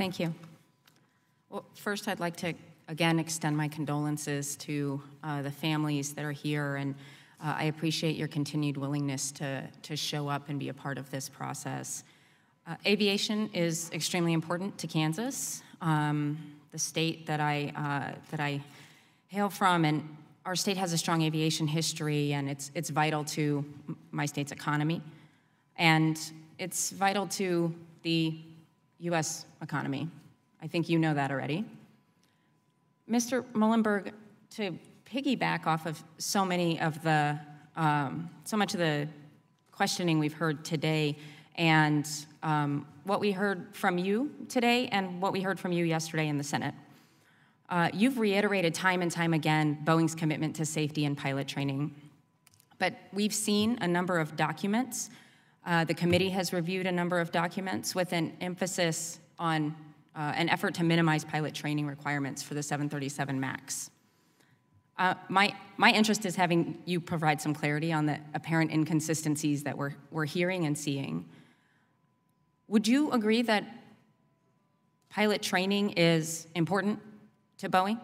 Thank you. Well, first I'd like to again extend my condolences to the families that are here, and I appreciate your continued willingness to show up and be a part of this process. Aviation is extremely important to Kansas, the state that I hail from, and our state has a strong aviation history, and it's vital to my state's economy, and it's vital to the U.S. economy. I think you know that already. Mr. Muhlenberg, to piggyback off of so much of the questioning we've heard today, and what we heard from you today and what we heard from you yesterday in the Senate, you've reiterated time and time again Boeing's commitment to safety and pilot training. But we've seen a number of documents. The committee has reviewed a number of documents with an emphasis on an effort to minimize pilot training requirements for the 737 MAX. My interest is having you provide some clarity on the apparent inconsistencies that we're hearing and seeing. Would you agree that pilot training is important to Boeing?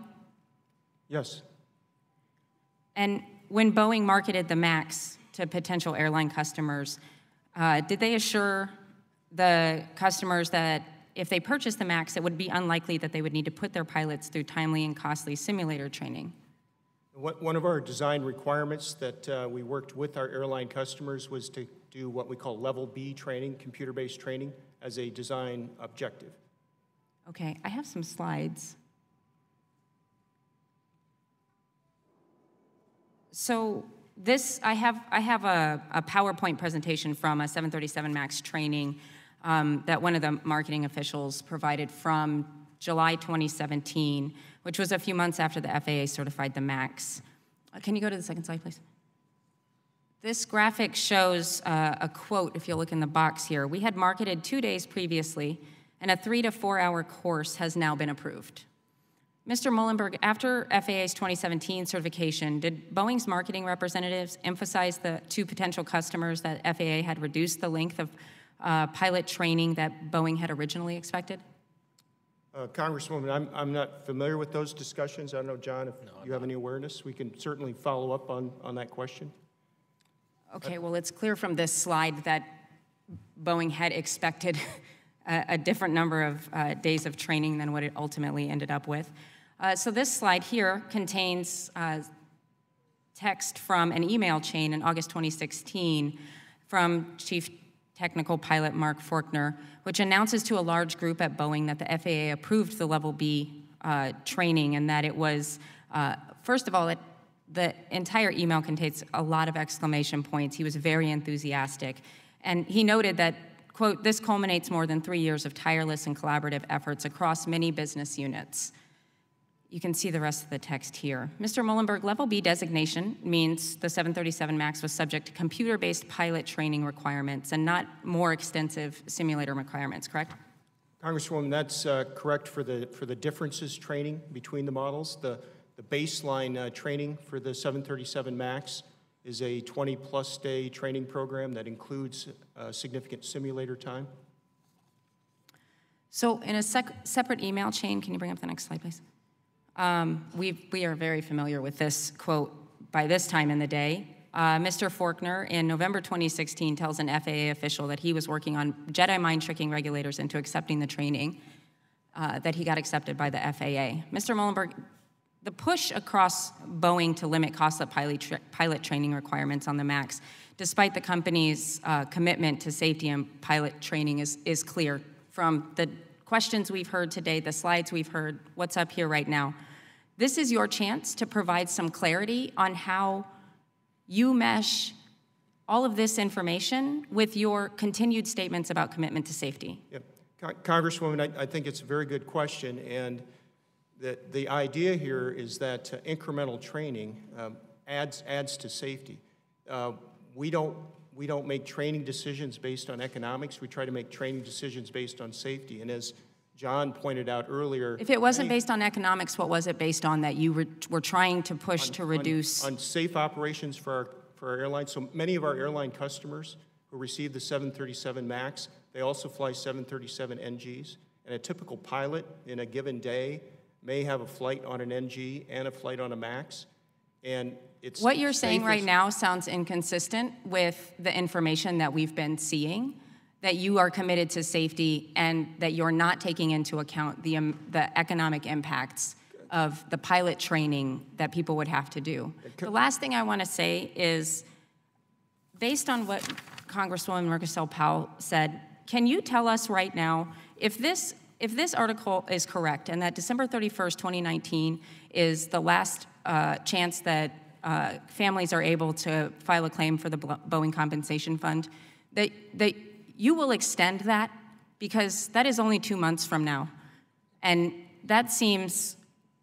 Yes. And when Boeing marketed the MAX to potential airline customers, did they assure the customers that if they purchased the MAX, it would be unlikely that they would need to put their pilots through timely and costly simulator training? One of our design requirements that we worked with our airline customers was to do what we call level B training, computer-based training, as a design objective. Okay, I have some slides. So this, I have a PowerPoint presentation from a 737 MAX training that one of the marketing officials provided from July 2017, which was a few months after the FAA certified the MAX. Can you go to the second slide, please? This graphic shows a quote, if you look in the box here. We had marketed 2 days previously, and a 3 to 4 hour course has now been approved. Mr. Muhlenberg, after FAA's 2017 certification, did Boeing's marketing representatives emphasize to potential customers that FAA had reduced the length of pilot training that Boeing had originally expected? Congresswoman, I'm not familiar with those discussions. I don't know, John, if you have any awareness. We can certainly follow up on that question. Okay, well, it's clear from this slide that Boeing had expected a different number of days of training than what it ultimately ended up with. So this slide here contains text from an email chain in August 2016 from Chief Technical Pilot Mark Faulkner, which announces to a large group at Boeing that the FAA approved the Level B training, and that it was, first of all, the entire email contains a lot of exclamation points. He was very enthusiastic, and he noted that, quote, "This culminates more than 3 years of tireless and collaborative efforts across many business units." You can see the rest of the text here. Mr. Muhlenberg, Level B designation means the 737 MAX was subject to computer-based pilot training requirements and not more extensive simulator requirements, correct? Congresswoman, that's correct for the differences training between the models. The baseline training for the 737 MAX is a 20-plus day training program that includes significant simulator time. So in a separate email chain, can you bring up the next slide, please? We are very familiar with this quote by this time in the day. Mr. Faulkner, in November 2016, tells an FAA official that he was working on Jedi mind tricking regulators into accepting the training, that he got accepted by the FAA. Mr. Muhlenberg, the push across Boeing to limit costly pilot training requirements on the MAX, despite the company's commitment to safety and pilot training, is clear from the questions we've heard today, the slides we've heard, what's up here right now. This is your chance to provide some clarity on how you mesh all of this information with your continued statements about commitment to safety. Yep. Congresswoman, I think it's a very good question, and the idea here is that incremental training adds to safety. We don't make training decisions based on economics. We try to make training decisions based on safety. And as John pointed out earlier, if it wasn't based on economics, what was it based on that you were trying to push to reduce? On safe operations for our airlines. So many of our airline customers who receive the 737 MAX, they also fly 737 NGs. And a typical pilot in a given day may have a flight on an NG and a flight on a MAX. And it's what you're saying right now sounds inconsistent with the information that we've been seeing, that you are committed to safety and that you're not taking into account the economic impacts of the pilot training that people would have to do. The last thing I want to say is, based on what Congresswoman Murkisel Powell said, can you tell us right now, if this article is correct and that December 31st, 2019 is the last chance that families are able to file a claim for the Boeing Compensation Fund, that you will extend that? Because that is only 2 months from now. And that seems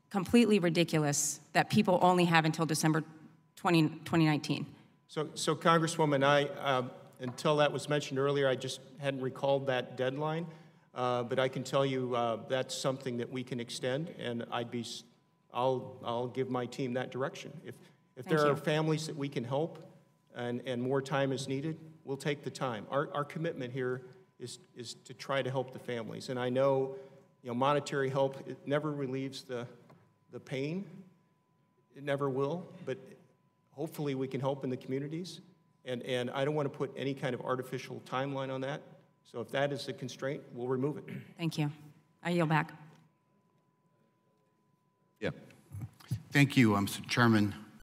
completely ridiculous that people only have until December 2019. So Congresswoman, until that was mentioned earlier, I just hadn't recalled that deadline. But I can tell you that's something that we can extend, and I'll give my team that direction. If there are families that we can help and more time is needed, we'll take the time. Our commitment here is to try to help the families. And I know, monetary help, it never relieves the pain. It never will, but hopefully we can help in the communities. And I don't want to put any kind of artificial timeline on that. So if that is a constraint, we'll remove it. Thank you. I yield back. Yeah. Thank you, Mr. Chairman.